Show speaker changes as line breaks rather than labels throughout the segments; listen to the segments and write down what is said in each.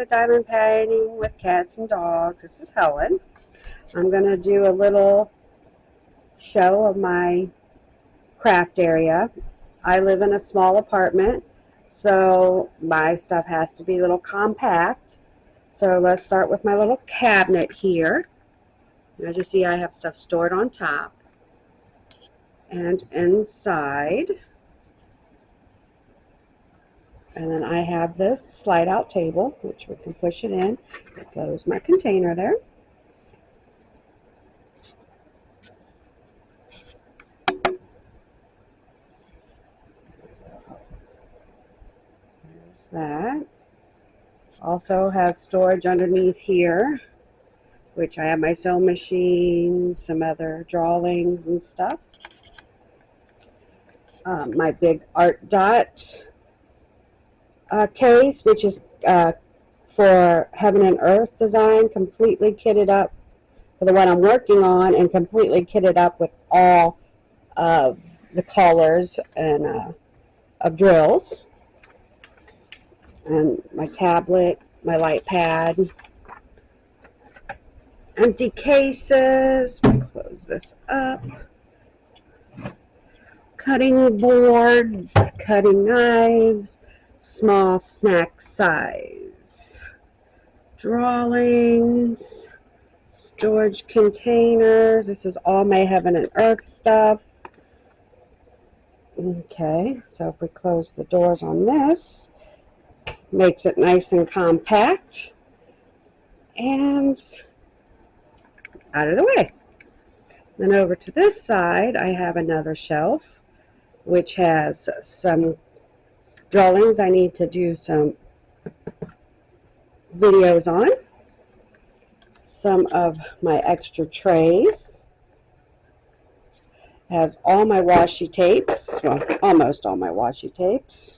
to diamond painting with cats and dogs. This is Helen. I'm going to do a little show of my craft area. I live in a small apartment, so my stuff has to be a little compact. So let's start with my little cabinet here. As you see, I have stuff stored on top and inside. And then I have this slide out table, which we can push it in. Close my container there. There's that. Also has storage underneath here, which I have my sewing machine, some other drawings and stuff. My big art dot case, which is for heaven and earth design, completely kitted up for the one I'm working on, and completely kitted up with all of the colors and of drills. And my tablet, my light pad, empty cases. Close this up. Cutting boards, cutting knives, small snack size, drawings, storage containers. This is all my heaven and earth stuff. Okay, so if we close the doors on this, makes it nice and compact and out of the way. Then over to this side, I have another shelf which has some drawings I need to do some videos on. Some of my extra trays. Has all my washi tapes, well, almost all my washi tapes.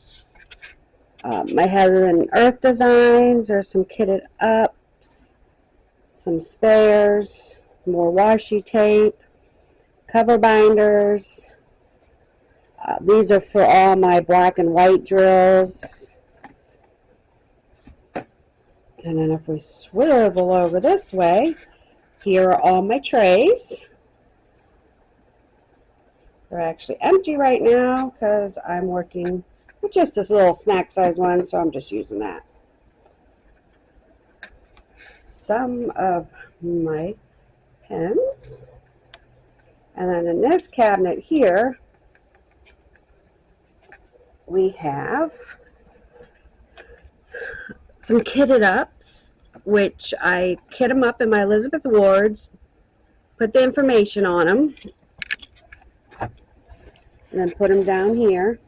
My heaven and earth designs. There's some kitted ups, some spares, more washi tape, cover binders. These are for all my black and white drills. And then if we swivel over this way, here are all my trays. They're actually empty right now because I'm working with just this little snack size one, so I'm just using that. Some of my pens. And then in this cabinet here, we have some kitted ups, which I kit them up in my Elizabeth Wards, put the information on them, and then put them down here.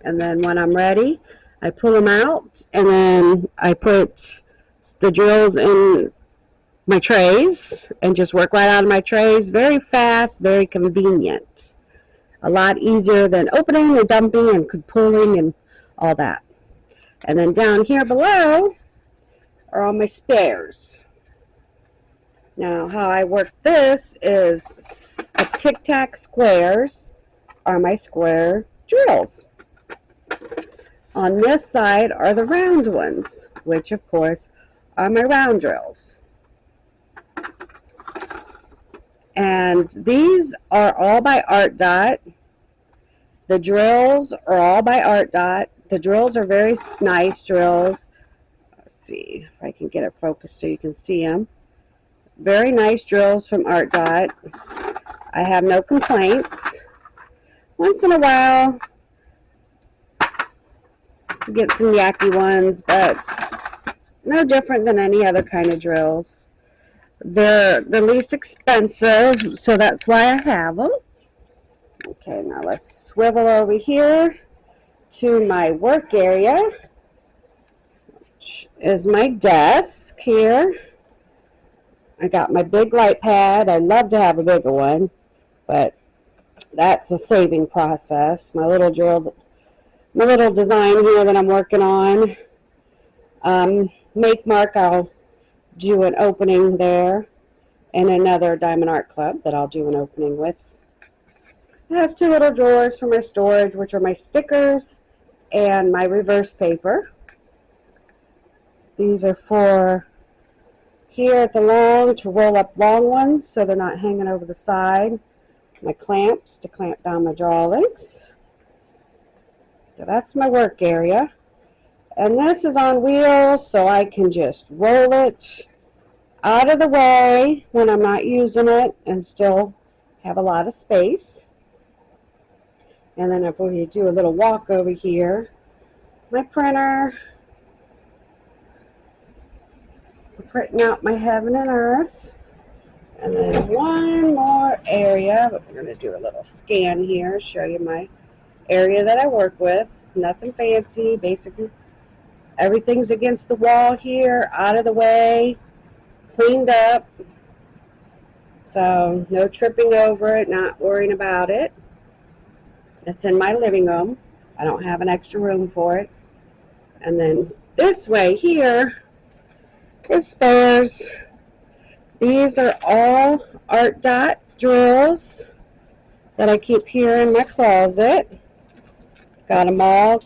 And then when I'm ready, I pull them out, and then I put the drills in my trays and just work right out of my trays. Very fast, very convenient. A lot easier than opening and dumping and pulling and all that. And then down here below are all my spares. Now how I work this is the Tic Tac squares are my square drills. On this side are the round ones, which of course are my round drills. And these are all by Art Dot. The drills are all by Art Dot. The drills are very nice drills. Let's see if I can get it focused so you can see them. Very nice drills from Art Dot. I have no complaints. Once in a while, you get some yucky ones, but no different than any other kind of drills. They're the least expensive, so that's why I have them. Okay, now let's swivel over here to my work area, which is my desk here. I got my big light pad. I love to have a bigger one, but that's a saving process. My little drill, my little design here that I'm working on. Make mark, I'll do an opening there, and another Diamond Art Club that I'll do an opening with. It has two little drawers for my storage, which are my stickers and my reverse paper. These are for here at the long to roll up long ones so they're not hanging over the side. My clamps to clamp down my draw links. So that's my work area. And this is on wheels so I can just roll it out of the way when I'm not using it and still have a lot of space. And then if we do a little walk over here, my printer, I'm printing out my heaven and earth. And then one more area, but we're going to do a little scan here, show you my area that I work with. Nothing fancy, basically everything's against the wall here, out of the way, cleaned up. So no tripping over it, not worrying about it. It's in my living room. I don't have an extra room for it. And then this way here is spares. These are all art dot drills that I keep here in my closet. Got them all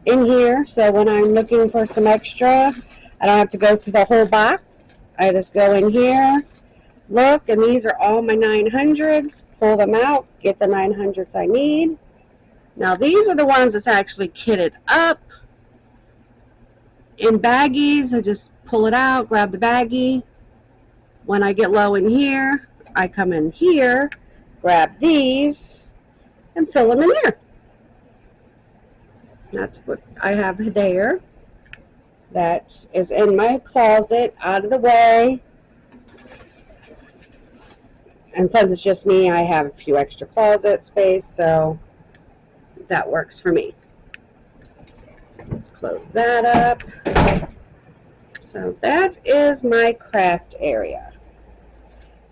in here, so when I'm looking for some extra, I don't have to go through the whole box. I just go in here, look, and these are all my 900s. Pull them out, get the 900s I need. Now these are the ones that's actually kitted up in baggies. I just pull it out, grab the baggie. When I get low in here, I come in here, grab these, and fill them in there. That's what I have there. That is in my closet, out of the way. And since it's just me, I have a few extra closet space, so that works for me. Let's close that up. So that is my craft area.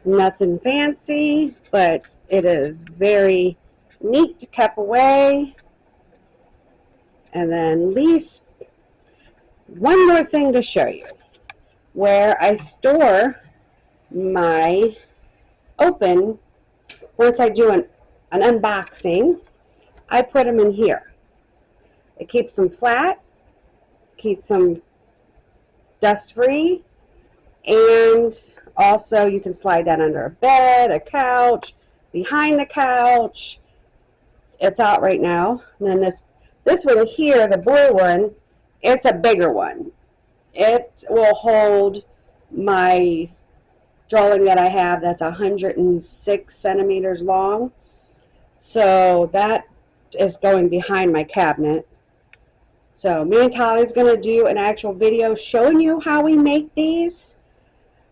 Nothing fancy, but it is very neat to keep away. And then least one more thing to show you where I store my open. Once I do an unboxing, I put them in here. It keeps them flat, keeps them dust free, and also you can slide that under a bed, a couch, behind the couch. It's out right now. And then this one here, the blue one, it's a bigger one. It will hold my drawing that I have that's 106 centimeters long. So that is going behind my cabinet. So me and Tali's going to do an actual video showing you how we make these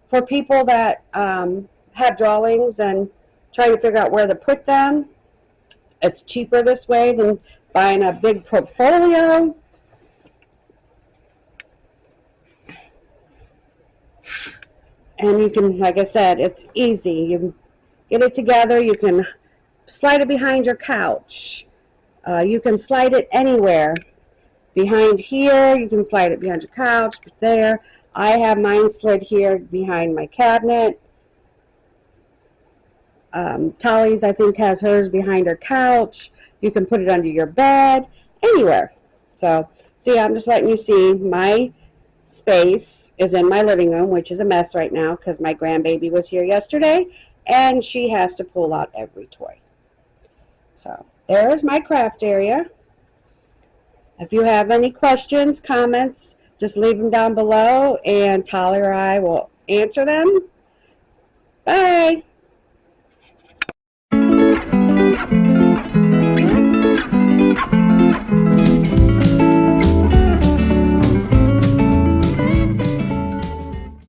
for people that have drawings and trying to figure out where to put them. It's cheaper this way than buying a big portfolio. And you can, like I said, it's easy. You get it together. You can slide it behind your couch. You can slide it anywhere. Behind here, you can slide it behind your couch, but there. I have mine slid here behind my cabinet. Tali's, I think, has hers behind her couch. You can put it under your bed, anywhere. So, see, I'm just letting you see my space is in my living room, which is a mess right now because my grandbaby was here yesterday, and she has to pull out every toy. So, there's my craft area. If you have any questions, comments, just leave them down below, and Tali or I will answer them. Bye!